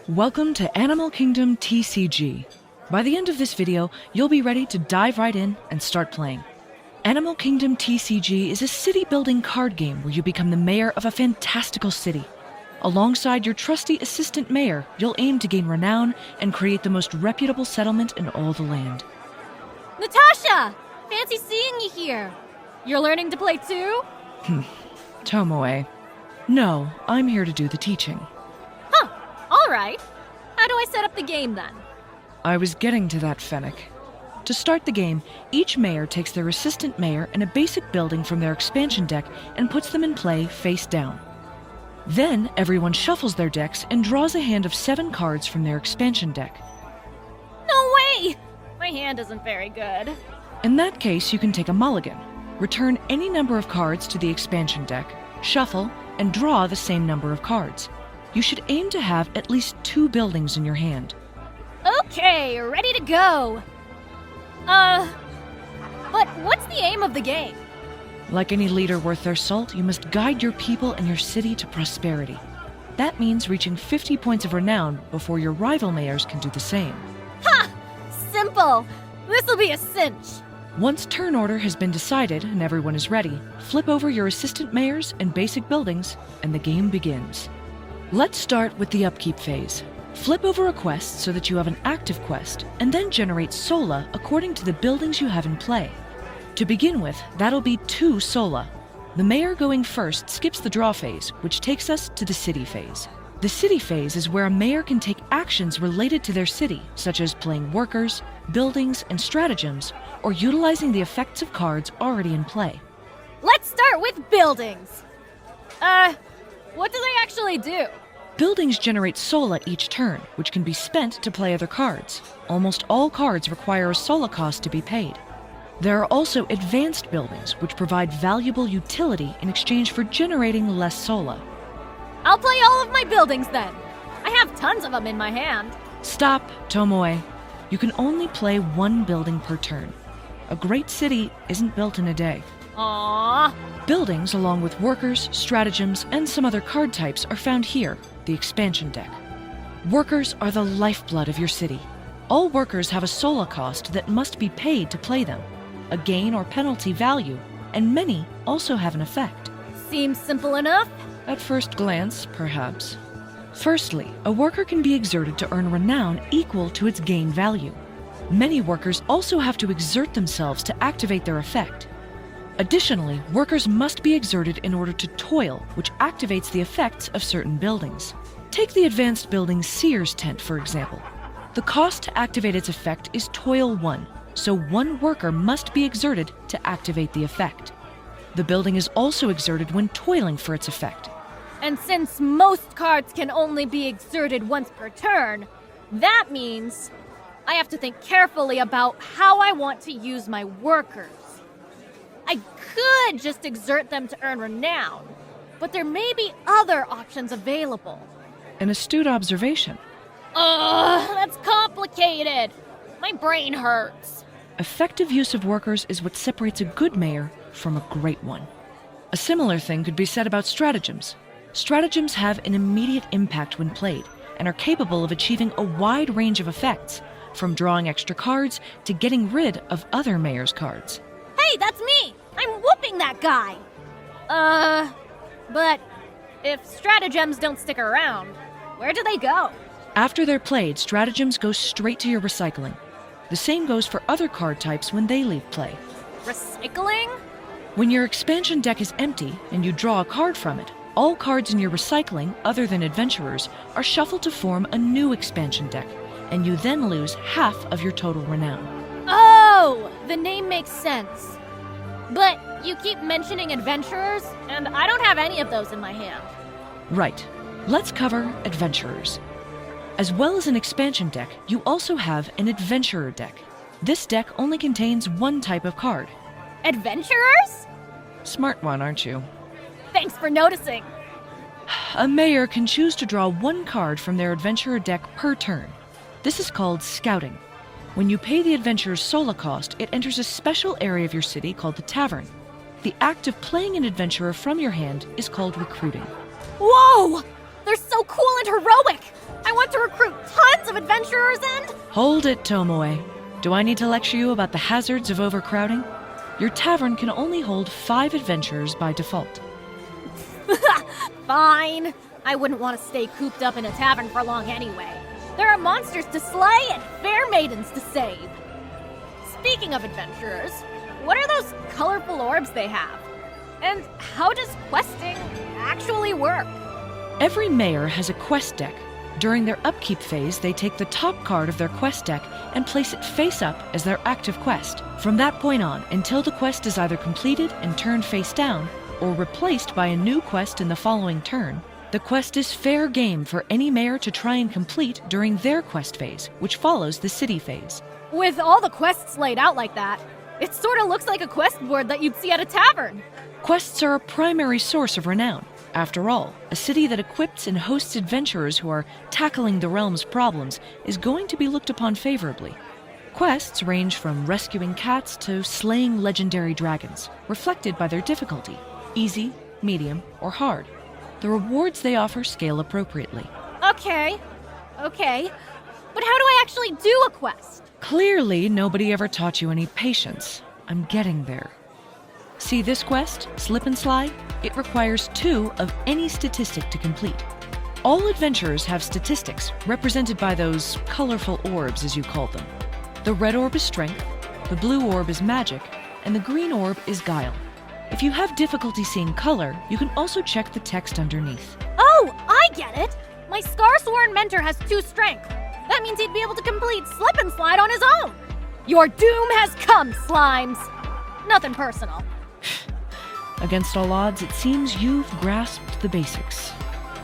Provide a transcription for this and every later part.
Welcome to Animal Kingdom TCG. By the end of this video, you'll be ready to dive right in and start playing. Animal Kingdom TCG is a city-building card game where you become the mayor of a fantastical city. Alongside your trusty assistant mayor, you'll aim to gain renown and create the most reputable settlement in all the land. Natasha! Fancy seeing you here. You're learning to play too? Tomoe. No, I'm here to do the teaching. Huh, alright. How do I set up the game then? I was getting to that, Fennec. To start the game, each mayor takes their assistant mayor and a basic building from their expansion deck and puts them in play face down. Then, everyone shuffles their decks and draws a hand of 7 cards from their expansion deck. No way! My hand isn't very good. In that case, you can take a mulligan. Return any number of cards to the expansion deck, shuffle, and draw the same number of cards. You should aim to have at least 2 buildings in your hand. Okay, ready to go. But what's the aim of the game? Like any leader worth their salt, you must guide your people and your city to prosperity. That means reaching 50 points of renown before your rival mayors can do the same. Ha! Simple! This'll be a cinch! Once turn order has been decided and everyone is ready, flip over your assistant mayors and basic buildings, and the game begins. Let's start with the upkeep phase. Flip over a quest so that you have an active quest, and then generate Sola according to the buildings you have in play. To begin with, that'll be 2 Sola. The mayor going first skips the draw phase, which takes us to the city phase. The city phase is where a mayor can take actions related to their city, such as playing workers, buildings, and stratagems, or utilizing the effects of cards already in play. Let's start with buildings! What do they actually do? Buildings generate Sola each turn, which can be spent to play other cards. Almost all cards require a Sola cost to be paid. There are also advanced buildings, which provide valuable utility in exchange for generating less Sola. I'll play all of my buildings then. I have tons of them in my hand. Stop, Tomoe. You can only play 1 building per turn. A great city isn't built in a day. Aww. Buildings, along with workers, stratagems, and some other card types, are found here, the expansion deck. Workers are the lifeblood of your city. All workers have a Sola cost that must be paid to play them, a gain or penalty value, and many also have an effect. Seems simple enough. At first glance, perhaps. Firstly, a worker can be exerted to earn renown equal to its gain value. Many workers also have to exert themselves to activate their effect. Additionally, workers must be exerted in order to toil, which activates the effects of certain buildings. Take the advanced building Sears Tent, for example. The cost to activate its effect is Toil 1, so 1 worker must be exerted to activate the effect. The building is also exerted when toiling for its effect. And since most cards can only be exerted once per turn, that means I have to think carefully about how I want to use my workers. I could just exert them to earn renown, but there may be other options available. An astute observation. That's complicated. My brain hurts. Effective use of workers is what separates a good mayor from a great one. A similar thing could be said about stratagems. Stratagems have an immediate impact when played, and are capable of achieving a wide range of effects, from drawing extra cards to getting rid of other mayor's cards. Hey, that's me! I'm whooping that guy! But if stratagems don't stick around, where do they go? After they're played, stratagems go straight to your recycling. The same goes for other card types when they leave play. Recycling? When your expansion deck is empty and you draw a card from it, all cards in your recycling, other than adventurers, are shuffled to form a new expansion deck, and you then lose half of your total renown. Oh! The name makes sense. But you keep mentioning adventurers, and I don't have any of those in my hand. Right. Let's cover adventurers. As well as an expansion deck, you also have an adventurer deck. This deck only contains 1 type of card. Adventurers? Smart one, aren't you? Thanks for noticing. A mayor can choose to draw 1 card from their adventurer deck per turn. This is called scouting. When you pay the adventurer's Sola cost, it enters a special area of your city called the Tavern. The act of playing an adventurer from your hand is called recruiting. Whoa! They're so cool and heroic! I want to recruit adventurers and... Hold it, Tomoe. Do I need to lecture you about the hazards of overcrowding? Your tavern can only hold 5 adventurers by default. Fine. I wouldn't want to stay cooped up in a tavern for long anyway. There are monsters to slay and fair maidens to save. Speaking of adventurers, what are those colorful orbs they have? And how does questing actually work? Every mayor has a quest deck. During their upkeep phase, they take the top card of their quest deck and place it face up as their active quest. From that point on, until the quest is either completed and turned face down, or replaced by a new quest in the following turn, the quest is fair game for any mayor to try and complete during their quest phase, which follows the city phase. With all the quests laid out like that, it sort of looks like a quest board that you'd see at a tavern. Quests are a primary source of renown. After all, a city that equips and hosts adventurers who are tackling the realm's problems is going to be looked upon favorably. Quests range from rescuing cats to slaying legendary dragons, reflected by their difficulty: easy, medium, or hard. The rewards they offer scale appropriately. Okay. But how do I actually do a quest? Clearly, nobody ever taught you any patience. I'm getting there. See this quest, Slip and Slide? It requires 2 of any statistic to complete. All adventurers have statistics, represented by those colorful orbs, as you call them. The red orb is strength, the blue orb is magic, and the green orb is guile. If you have difficulty seeing color, you can also check the text underneath. Oh, I get it! My Scarsworn mentor has 2 strength. That means he'd be able to complete Slip and Slide on his own. Your doom has come, slimes! Nothing personal. Against all odds, it seems you've grasped the basics.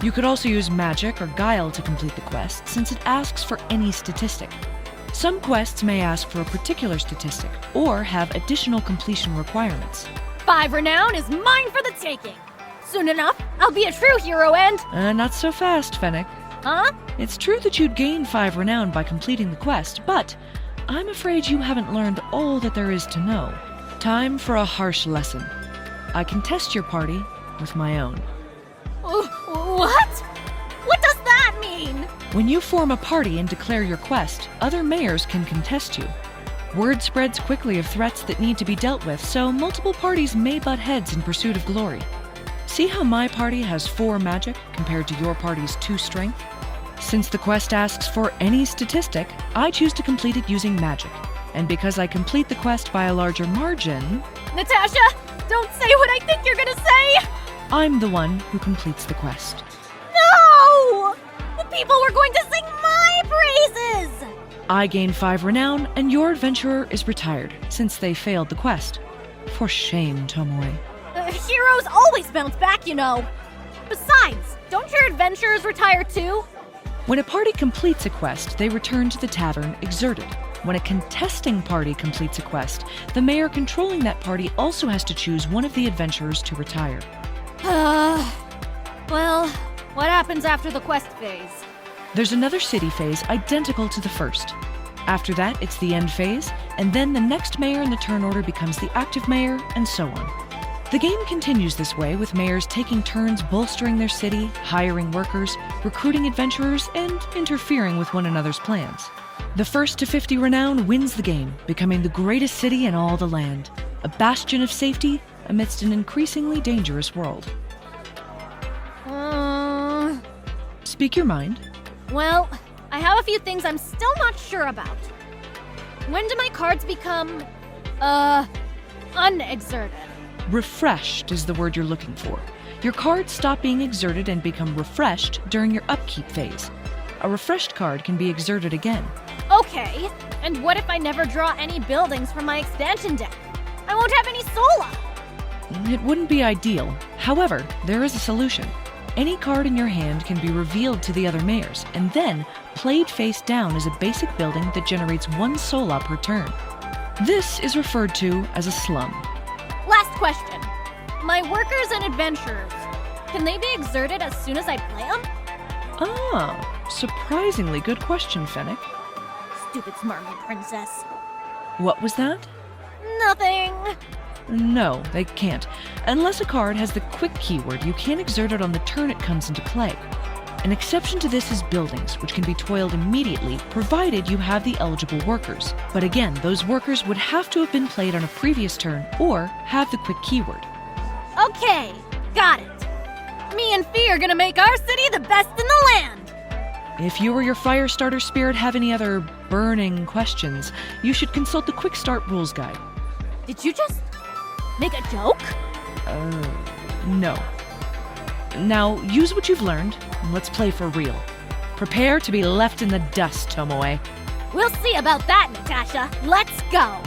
You could also use magic or guile to complete the quest, since it asks for any statistic. Some quests may ask for a particular statistic, or have additional completion requirements. 5 renown is mine for the taking. Soon enough, I'll be a true hero and... Not so fast, Fennec. Huh? It's true that you'd gain 5 renown by completing the quest, but I'm afraid you haven't learned all that there is to know. Time for a harsh lesson. I can test your party with my own. What? What does that mean? When you form a party and declare your quest, other mayors can contest you. Word spreads quickly of threats that need to be dealt with, so multiple parties may butt heads in pursuit of glory. See how my party has 4 magic compared to your party's 2 strength? Since the quest asks for any statistic, I choose to complete it using magic. And because I complete the quest by a larger margin... Natasha, don't say what I think you're gonna say! I'm the one who completes the quest. No! The people were going to sing my praises! I gain 5 renown, and your adventurer is retired, since they failed the quest. For shame, Tomoe. Heroes always bounce back, you know. Besides, don't your adventurers retire too? When a party completes a quest, they return to the tavern exerted. When a contesting party completes a quest, the mayor controlling that party also has to choose one of the adventurers to retire. Well, what happens after the quest phase? There's another city phase identical to the first. After that, it's the end phase, and then the next mayor in the turn order becomes the active mayor, and so on. The game continues this way, with mayors taking turns bolstering their city, hiring workers, recruiting adventurers, and interfering with one another's plans. The first to 50 renown wins the game, becoming the greatest city in all the land, a bastion of safety amidst an increasingly dangerous world. Speak your mind. Well, I have a few things I'm still not sure about. When do my cards become, unexerted? Refreshed is the word you're looking for. Your cards stop being exerted and become refreshed during your upkeep phase. A refreshed card can be exerted again. Okay, and what if I never draw any buildings from my expansion deck? I won't have any Sola! It wouldn't be ideal. However, there is a solution. Any card in your hand can be revealed to the other mayors, and then played face down as a basic building that generates 1 Sola per turn. This is referred to as a slum. Last question. My workers and adventurers, can they be exerted as soon as I play them? Ah, surprisingly good question, Fennec. Stupid smarmy princess. What was that? Nothing. No, they can't. Unless a card has the quick keyword, you can't exert it on the turn it comes into play. An exception to this is buildings, which can be toiled immediately, provided you have the eligible workers. But again, those workers would have to have been played on a previous turn or have the quick keyword. Okay, got it. Me and Fee are gonna make our city the best in the land! If you or your fire starter spirit have any other burning questions, you should consult the Quick Start Rules Guide. Did you just make a joke? No. Now, use what you've learned, and let's play for real. Prepare to be left in the dust, Tomoe. We'll see about that, Natasha. Let's go!